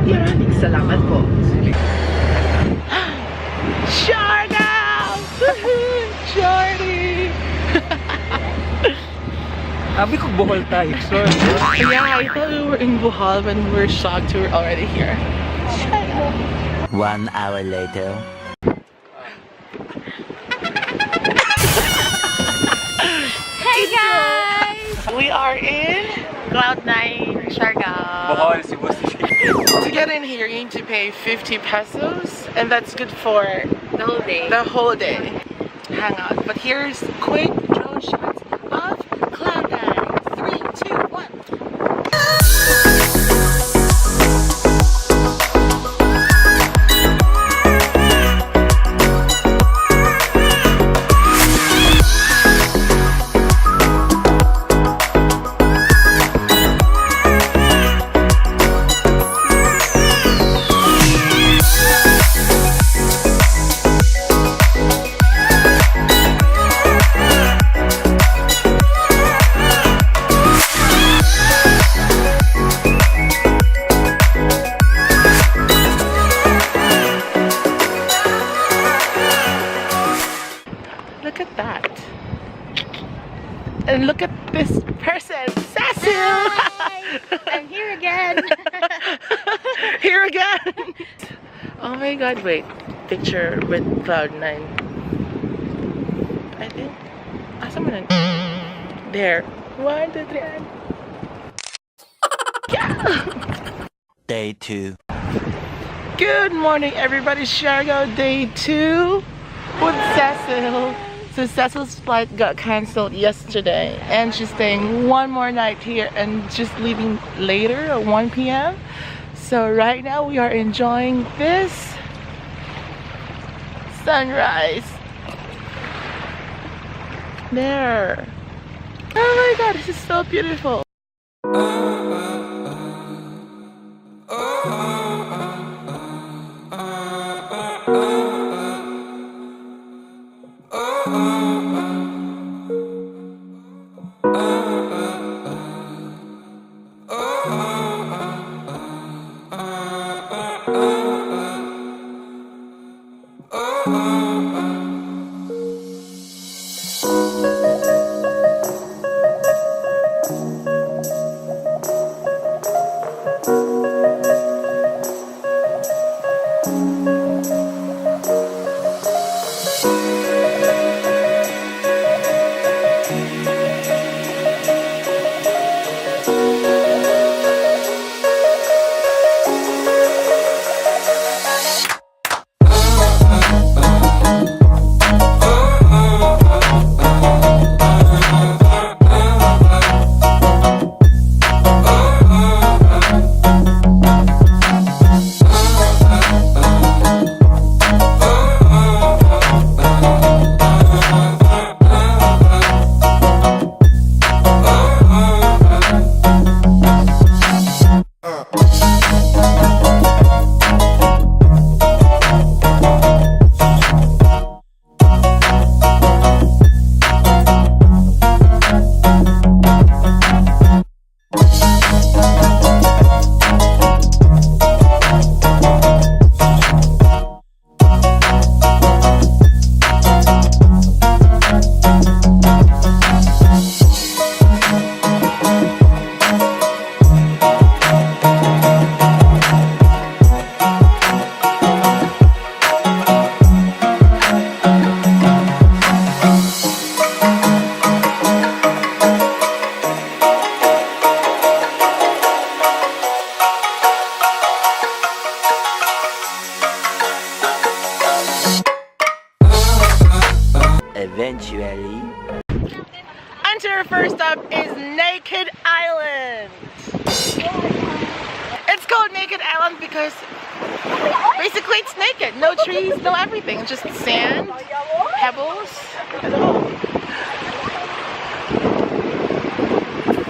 Maraming salamat po. Siargao! Jordy! Sabi ko Bohol tayo, sorry. Yeah, I thought we were in Bohol when we were shocked we were already here. 1 hour later. Hey guys! We are in Cloud9, Siargao. Bohol, Cebu City. To get in here, you need to pay 50 pesos, and that's good for The whole day. the whole day. Hang on, but here's quick drone shots of Cloud9. 3, 2, 1. Look at that. And look at this person, Cecil! Hi! I'm here again. Here again! Oh my god, wait. Picture with Cloud9. I think. Asa mo na? There. 1, 2, 3, and... Yeah! Day 2. Good morning, everybody. Siargao day 2 with Cecil. So Cecil's flight got cancelled yesterday, and she's staying one more night here and just leaving later at 1 p.m. So right now we are enjoying this sunrise. There. Oh my god, this is so beautiful. Eventually. Enter first stop is Naked Island. It's called Naked Island because basically it's naked. No trees, no everything. Just sand, pebbles, and all.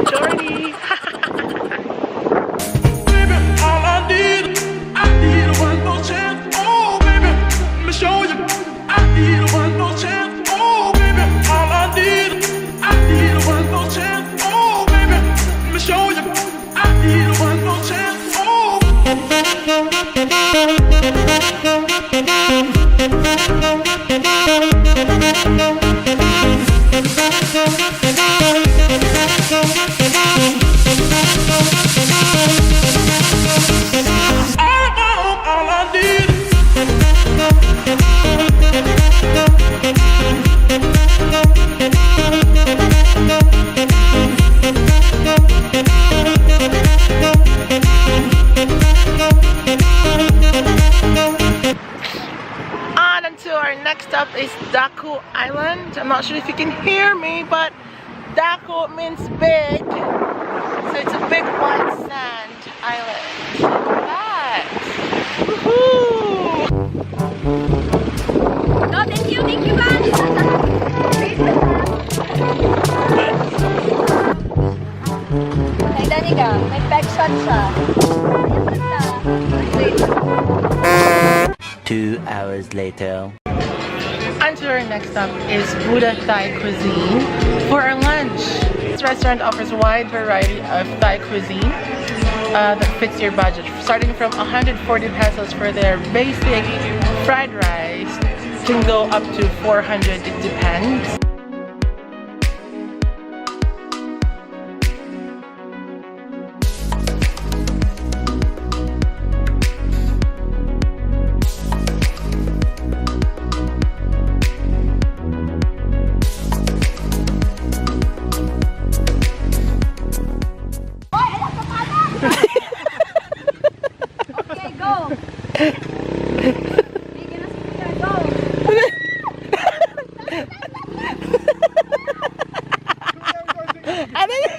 Jordy. Baby, all I need one more chance. Oh, baby, let me show you. I need one more chance. Oh, baby, all I need one more chance. Oh, baby, let me show you. I need one more chance. Oh. All I need. On until our next stop is Daku Island. I'm not sure if you can hear me, but Daku means big. So it's a big white sand island. Look at that. Woohoo! No, thank you, man. Ay, Danica, may peg shot siya. 2 hours later. On to our next stop is Buddha Thai Cuisine for our lunch. This restaurant offers a wide variety of Thai cuisine that fits your budget, starting from 140 pesos for their basic fried rice, can go up to 400, it depends. Okay, go. Bigyan na si Kuya, go. Ano yun?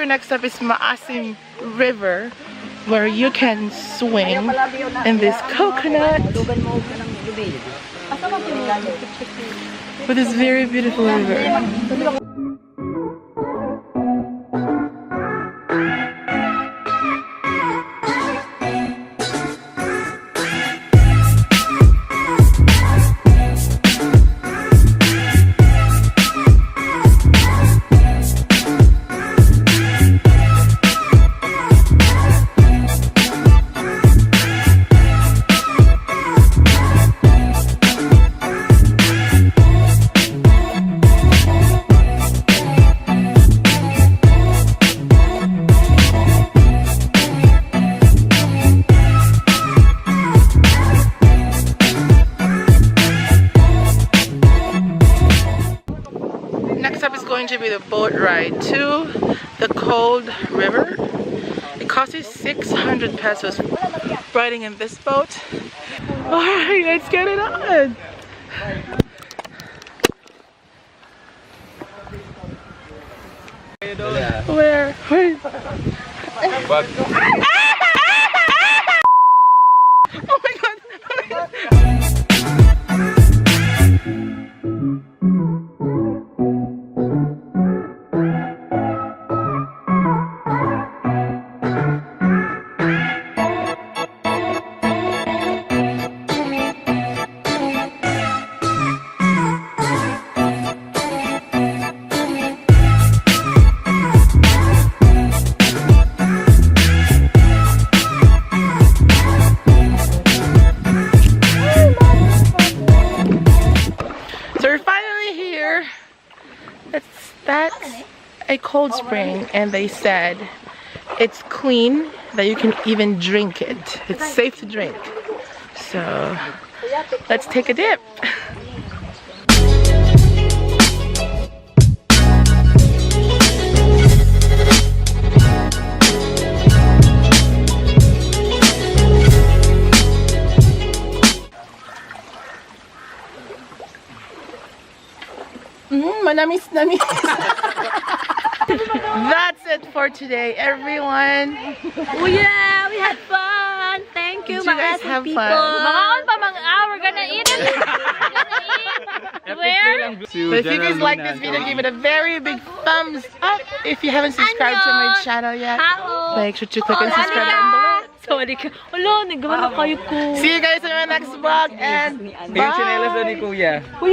Next up is Maasim River, where you can swim in this coconut with this very beautiful river. To be the boat ride to the cold river. It costs you 600 pesos riding in this boat. Alright, let's get it on. Where? Wait. Oh my god! Oh my god. That's a cold spring, and they said it's clean, that you can even drink it. It's safe to drink. So let's take a dip. Manamis. That's it for today, everyone. Oh yeah, we had fun. Thank you, Did you guys have people. fun? We're gonna eat it. where? So if you guys like this video, give it a very big thumbs up. If you haven't subscribed to my channel yet, make sure to click and subscribe down below. Sorry ka. Wala, nagawala kayo ko. See you guys in my next vlog and Yung chinelas doon ni Kuya. Uy,